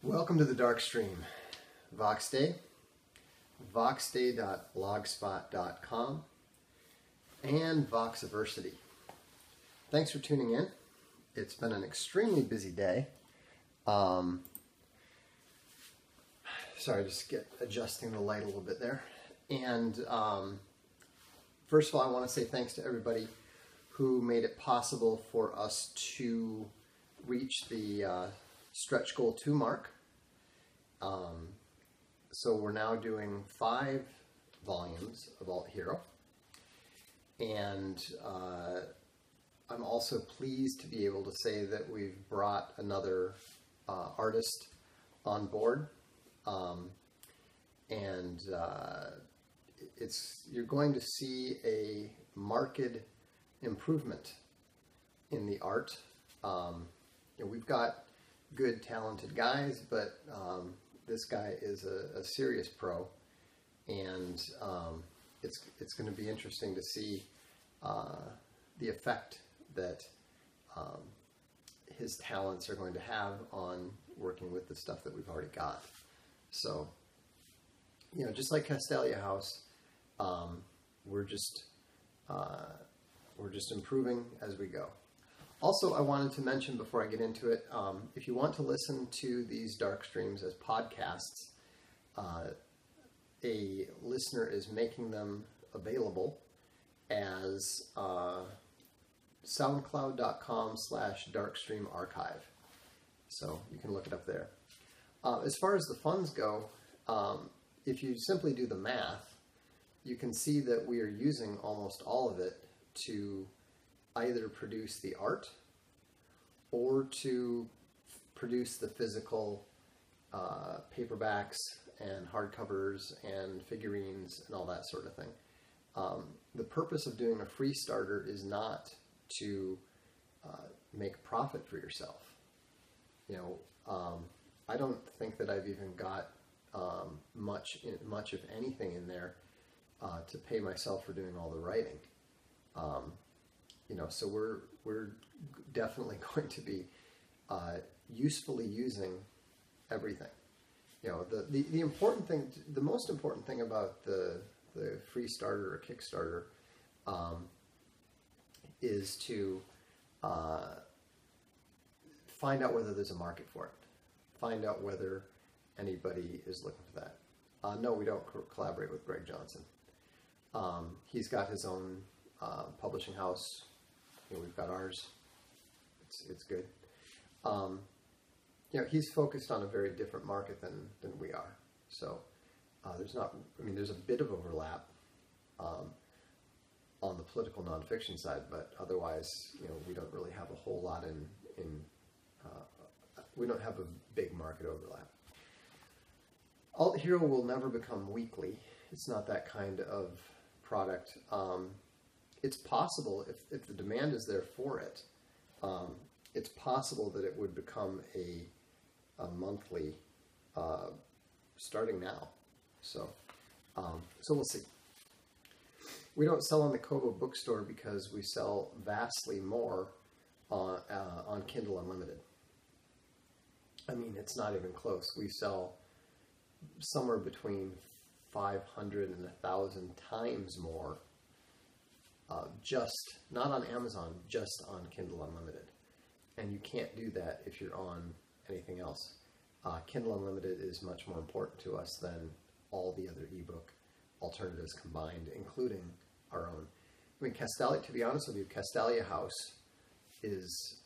Welcome to the Darkstream. Voxday, voxday.blogspot.com, and Voxversity. Thanks for tuning in. It's been an extremely busy day. Sorry, just adjusting the light a little bit there. And first of all, I want to say thanks to everybody who made it possible for us to reach the stretch goal 2 mark. So we're now doing 5 volumes of Alt Hero, and I'm also pleased to be able to say that we've brought another artist on board, and you're going to see a marked improvement in the art. We've got good, talented guys, but this guy is a serious pro, and it's going to be interesting to see the effect that his talents are going to have on working with the stuff that we've already got. So, just like Castalia House, we're just improving as we go. Also, I wanted to mention before I get into it, if you want to listen to these dark streams as podcasts, a listener is making them available as soundcloud.com/darkstreamarchive. So you can look it up there. As far as the funds go, if you simply do the math, you can see that we are using almost all of it to either produce the art or to produce the physical paperbacks and hardcovers and figurines and all that sort of thing. The purpose of doing a free starter is not to make profit for yourself. I don't think that I've even got much of anything in there to pay myself for doing all the writing. So we're definitely going to be usefully using everything. The important thing, the most important thing about the free starter or Kickstarter is to find out whether there's a market for it. Find out whether anybody is looking for that. No, we don't collaborate with Greg Johnson. He's got his own publishing house. We've got ours. It's good. He's focused on a very different market than we are. So there's a bit of overlap on the political nonfiction side, but otherwise, we don't really have a whole lot we don't have a big market overlap. Alt Hero will never become weekly. It's not that kind of product. It's possible, if the demand is there for it, it's possible that it would become a monthly starting now. So we'll see. We don't sell on the Kobo bookstore because we sell vastly more on Kindle Unlimited. It's not even close. We sell somewhere between 500 and 1,000 times more, just not on Amazon, just on Kindle Unlimited. And you can't do that if you're on anything else. Kindle Unlimited is much more important to us than all the other ebook alternatives combined, including our own. Castalia, to be honest with you, Castalia House is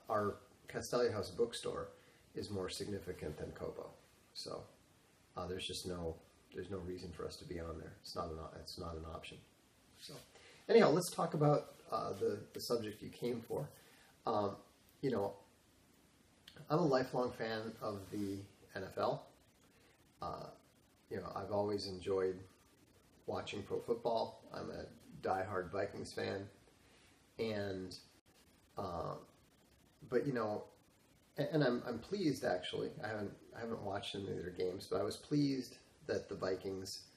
our Castalia House bookstore is more significant than Kobo. So there's no reason for us to be on there. It's not an option. So anyhow, let's talk about the subject you came for. I'm a lifelong fan of the NFL. I've always enjoyed watching pro football. I'm a diehard Vikings fan, and I'm pleased actually. I haven't watched any of their games, but I was pleased that the Vikings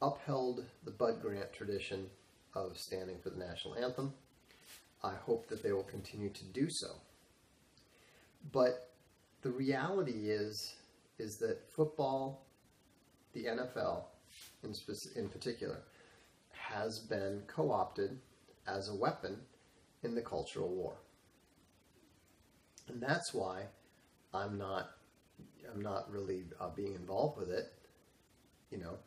upheld the Bud Grant tradition of standing for the national anthem. I hope that they will continue to do so. But the reality is that football, the NFL in particular, has been co-opted as a weapon in the cultural war. And that's why I'm not really being involved with it. You know,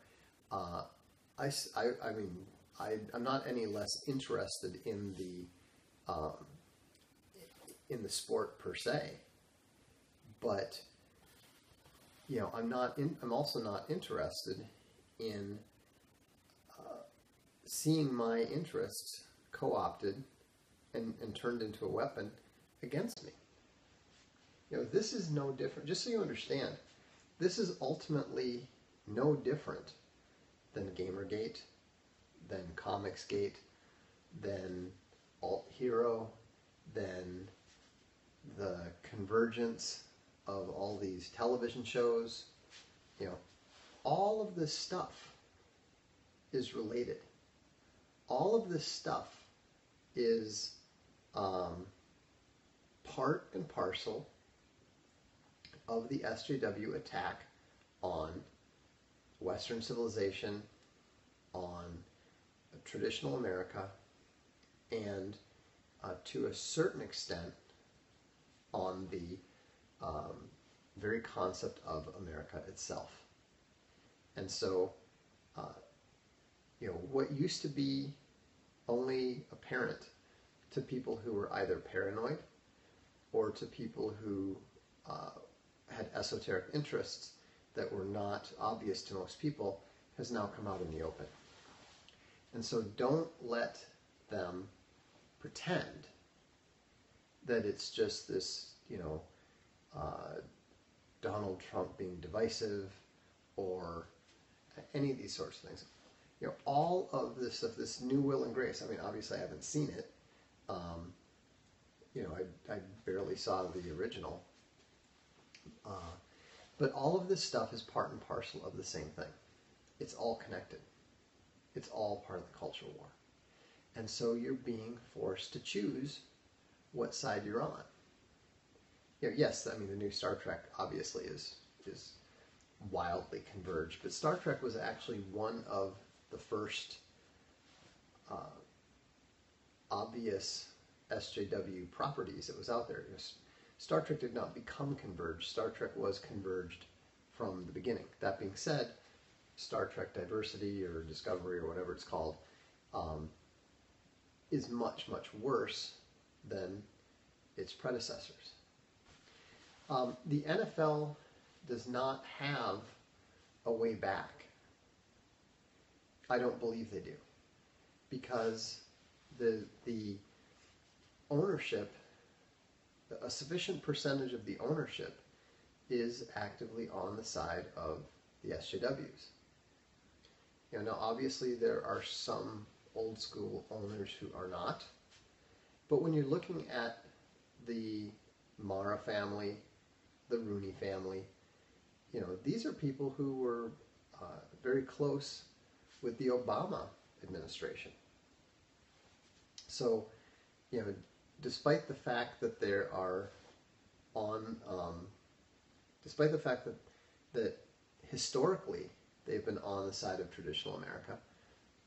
I'm not any less interested in the sport per se, but you know, I'm also not interested in seeing my interests co-opted and turned into a weapon against me. You know, this is no different. Just so you understand, this is ultimately no different than Gamergate, than Comicsgate, than Alt Hero, than the convergence of all these television shows. You know, all of this stuff is related. All of this stuff is part and parcel of the SJW attack on Western civilization, on traditional America, and to a certain extent on the very concept of America itself. And so, you know, what used to be only apparent to people who were either paranoid or to people who had esoteric interests that were not obvious to most people has now come out in the open. And so don't let them pretend that it's just this, you know, Donald Trump being divisive or any of these sorts of things. You know, all of this stuff, this new will and grace, I mean, obviously I haven't seen it. You know, I barely saw the original. But all of this stuff is part and parcel of the same thing. It's all connected. It's all part of the cultural war. And so you're being forced to choose what side you're on. You know, yes, I mean, the new Star Trek obviously is wildly converged, but Star Trek was actually one of the first obvious SJW properties that was out there. Star Trek did not become converged. Star Trek was converged from the beginning. That being said, Star Trek Diversity or Discovery or whatever it's called is much, much worse than its predecessors. The NFL does not have a way back. I don't believe they do, because the ownership, a sufficient percentage of the ownership is actively on the side of the SJWs. You know, now obviously there are some old school owners who are not, but when you're looking at the Mara family, the Rooney family, you know, these are people who were very close with the Obama administration. So, you know, despite the fact that there are despite the fact that historically they've been on the side of traditional America,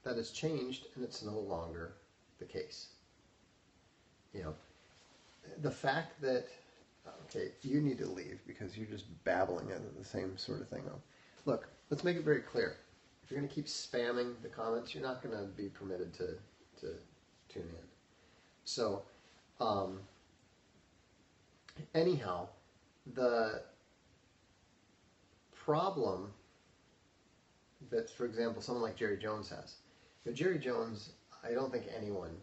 that has changed and it's no longer the case. You know, the fact that, okay, you need to leave because you're just babbling into the same sort of thing. Look, let's make it very clear. If you're going to keep spamming the comments, you're not going to be permitted to tune in. So, anyhow, the problem that, for example, someone like Jerry Jones has. You know, Jerry Jones, I don't think anyone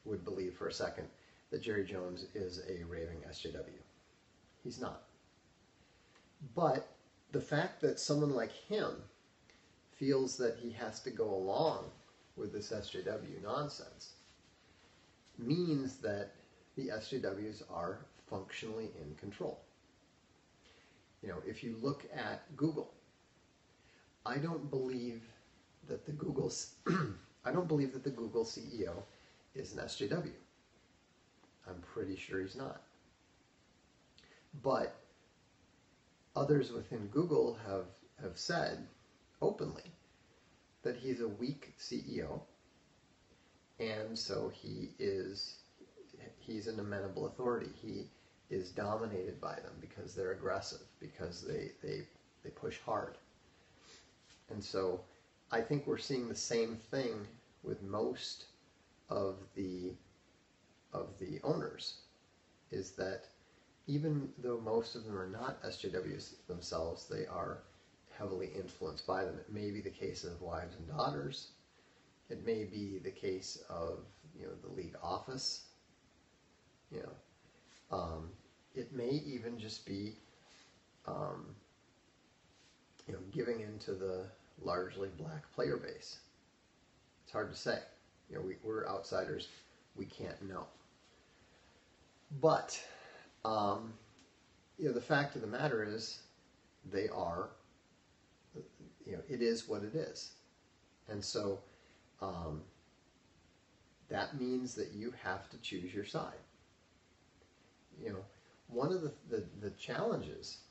would believe for a second that Jerry Jones is a raving SJW. He's not. But the fact that someone like him feels that he has to go along with this SJW nonsense means that the SJWs are functionally in control. You know, if you look at Google, I don't believe that the Google CEO is an SJW. I'm pretty sure he's not. But others within Google have said openly that he's a weak CEO, and so he's an amenable authority. He is dominated by them because they're aggressive, because they push hard. And so I think we're seeing the same thing with most of the owners, is that even though most of them are not SJWs themselves, they are heavily influenced by them. It may be the case of wives and daughters. It may be the case of, the league office. It may even just be, giving into the largely black player base. It's hard to say. We're outsiders. We can't know. But, the fact of the matter is, they are, it is what it is. And so, that means that you have to choose your side. One of the challenges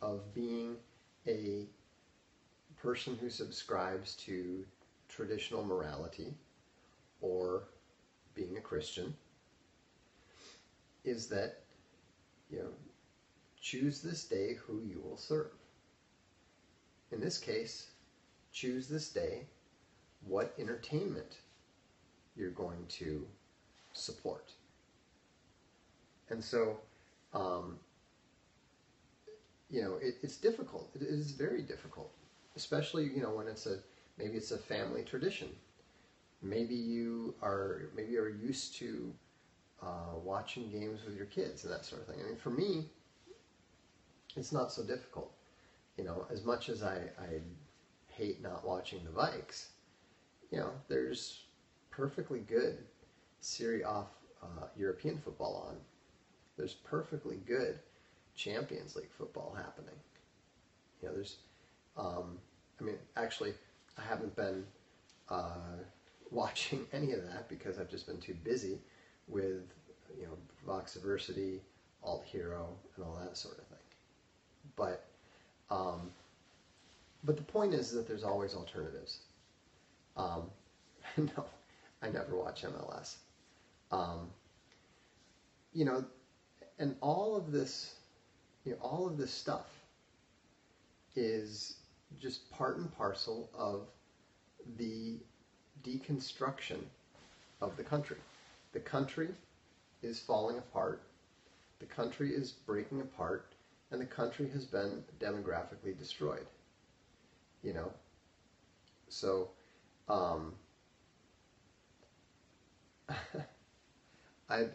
of being a person who subscribes to traditional morality or being a Christian is that, choose this day who you will serve. In this case, choose this day what entertainment you're going to support. And so, it's difficult. It is very difficult, especially, when maybe it's a family tradition. Maybe you're used to watching games with your kids and that sort of thing. I mean, for me, it's not so difficult. As much as I hate not watching the Vikes, there's perfectly good Serie A European football on. There's perfectly good Champions League football happening. Actually, I haven't been watching any of that because I've just been too busy with, Voxday, Alt Hero, and all that sort of thing. But the point is that there's always alternatives. No, I never watch MLS. And all of this stuff is just part and parcel of the deconstruction of the country. The country is falling apart. The country is breaking apart, and the country has been demographically destroyed. So, I'm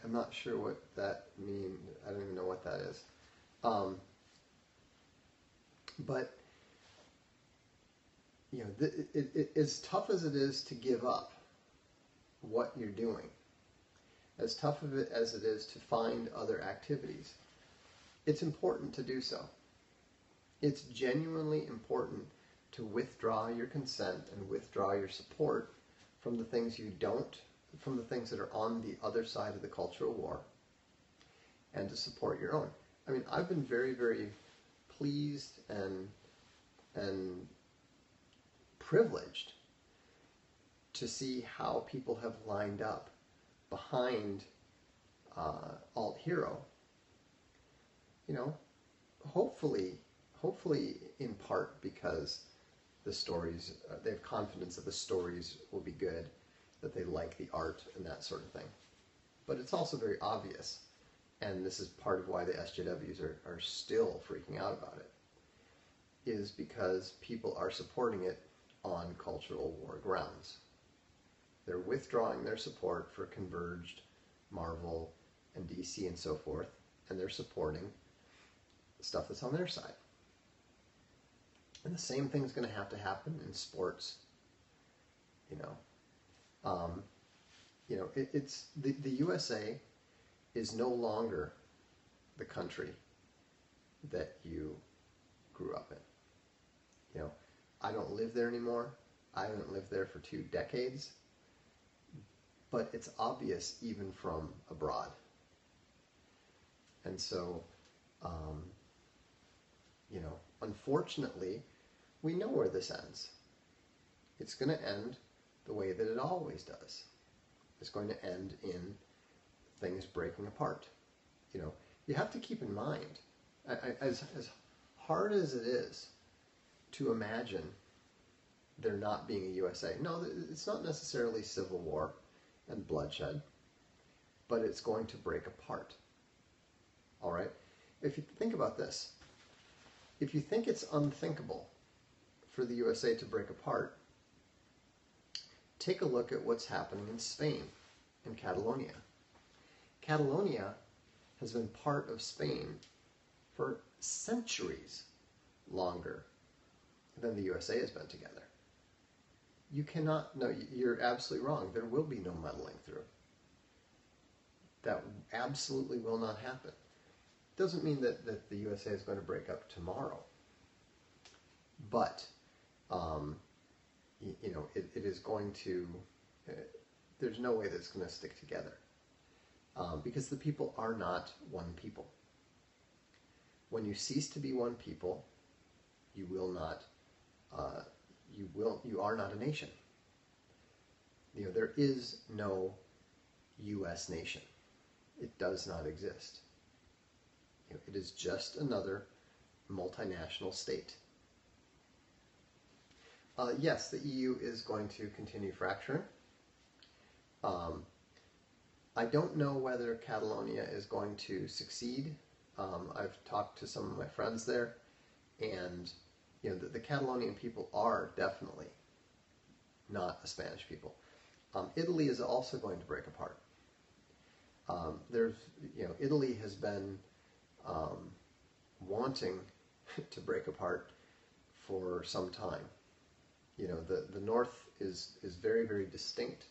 not sure what that means. I don't even know what that is. But, as tough as it is to give up what you're doing, as tough of it as it is to find other activities, it's important to do so. It's genuinely important to withdraw your consent and withdraw your support from the things from the things that are on the other side of the cultural war, and to support your own. I mean, I've been very, very pleased and privileged to see how people have lined up behind Alt Hero. Hopefully in part because the stories, they have confidence that the stories will be good, that they like the art and that sort of thing. But it's also very obvious, and this is part of why the SJWs are still freaking out about it, is because people are supporting it on cultural war grounds. They're withdrawing their support for Converged, Marvel, and DC and so forth, and they're supporting stuff that's on their side. And the same thing's going to happen in sports. It's the USA is no longer the country that you grew up in. I don't live there anymore. I haven't lived there for 2 decades. But it's obvious even from abroad. And so, unfortunately, we know where this ends. It's going to end the way that it always does. It's going to end in things breaking apart. You know, you have to keep in mind, as hard as it is to imagine there not being a USA. No, it's not necessarily civil war and bloodshed, but it's going to break apart. All right? If you think about this, if you think it's unthinkable for the USA to break apart, take a look at what's happening in Spain, in Catalonia. Catalonia has been part of Spain for centuries longer than the USA has been together. You cannot, no, you're absolutely wrong. There will be no muddling through. That absolutely will not happen. Doesn't mean that the USA is going to break up tomorrow. But, you know, it is going to, there's no way that it's going to stick together. Because the people are not one people. When you cease to be one people, you will not, you are not a nation. You know, there is no U.S. nation. It does not exist. You know, it is just another multinational state. Yes, the EU is going to continue fracturing. I don't know whether Catalonia is going to succeed. I've talked to some of my friends there, and you know, the Catalonian people are definitely not a Spanish people. Italy is also going to break apart. You know, Italy has been wanting to break apart for some time. You know, the north is very, very distinct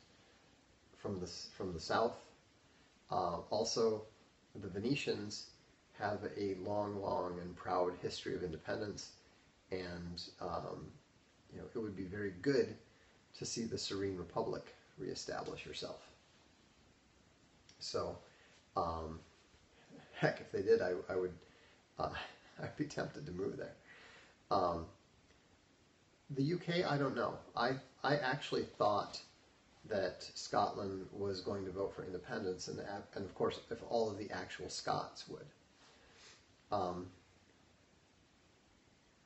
from the south. Also, the Venetians have a long and proud history of independence, and you know, it would be very good to see the Serene Republic reestablish herself. So, heck, if they did, I would I'd be tempted to move there. The UK, I don't know. I actually thought that Scotland was going to vote for independence, and of course, if all of the actual Scots would.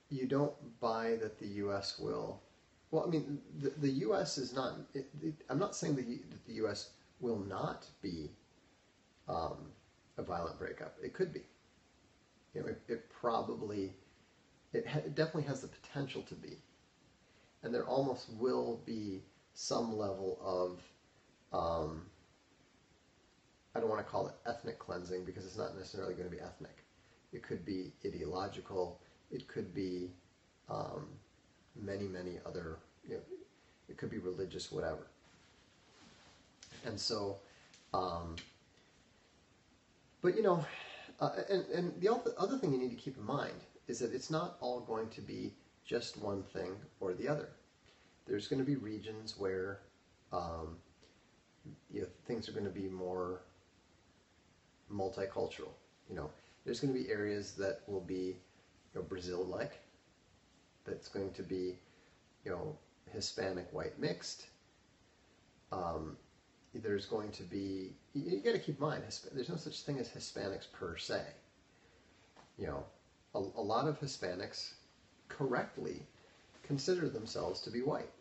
You don't buy that the U.S. will. Well, I mean, the U.S. is not. I'm not saying that the U.S. will not be a violent breakup. It could be. You know, it probably. It definitely has the potential to be, and there almost will be some level of. I don't want to call it ethnic cleansing because it's not necessarily going to be ethnic. It could be ideological. It could be many other, you know, it could be religious, whatever. And so, but you know, and the other thing you need to keep in mind is that it's not all going to be just one thing or the other. There's going to be regions where you know, things are going to be more multicultural. You know, there's going to be areas that will be, you know, Brazil-like. That's going to be, you know, Hispanic white mixed. There's going to be, you got to keep in mind, there's no such thing as Hispanics per se. You know, a lot of Hispanics correctly consider themselves to be white.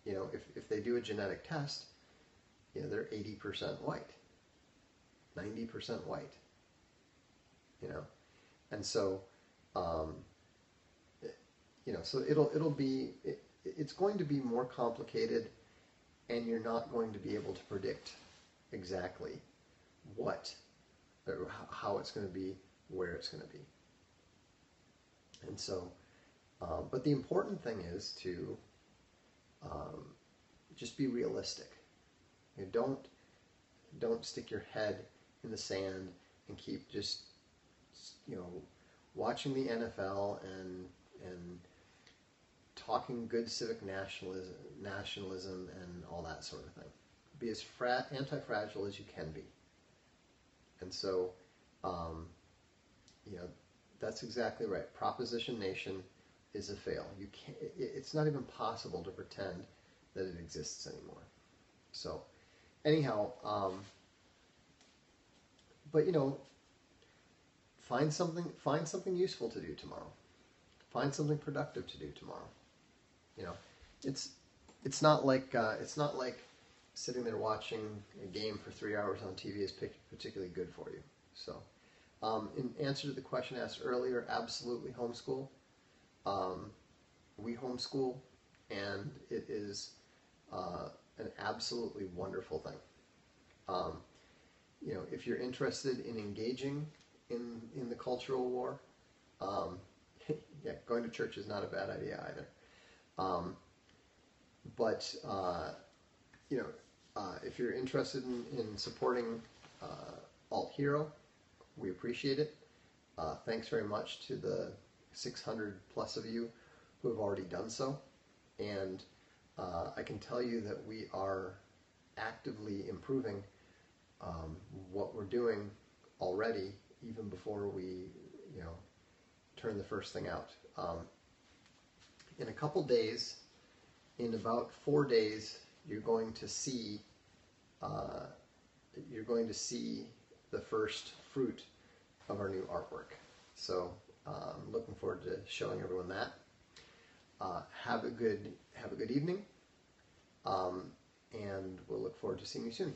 You know, if they do a genetic test, you know, they're 80% white, 90% white. You know, and so, you know, so it's going to be more complicated, and you're not going to be able to predict exactly what, or how it's going to be, where it's going to be. And so, but the important thing is to just be realistic. You know, don't stick your head in the sand and keep just, you know, watching the NFL and talking good civic nationalism and all that sort of thing. Be as anti-fragile as you can be. And so, you know, That's exactly right. Proposition Nation is a fail. You can't. It's not even possible to pretend that it exists anymore. So, anyhow, but find something useful to do tomorrow. Find something productive to do tomorrow. You know, it's not like sitting there watching a game for 3 hours on TV is particularly good for you. So, in answer to the question asked earlier, absolutely homeschool. We homeschool, and it is an absolutely wonderful thing. If you're interested in engaging in the cultural war, yeah, going to church is not a bad idea either. But if you're interested in supporting Alt Hero, we appreciate it. Thanks very much to the 600 plus of you who have already done so. And I can tell you that we are actively improving what we're doing already, even before we, turn the first thing out. In a couple days, in about 4 days, you're going to see the first fruit of our new artwork. So I'm looking forward to showing everyone that. Have a good evening, and we'll look forward to seeing you soon.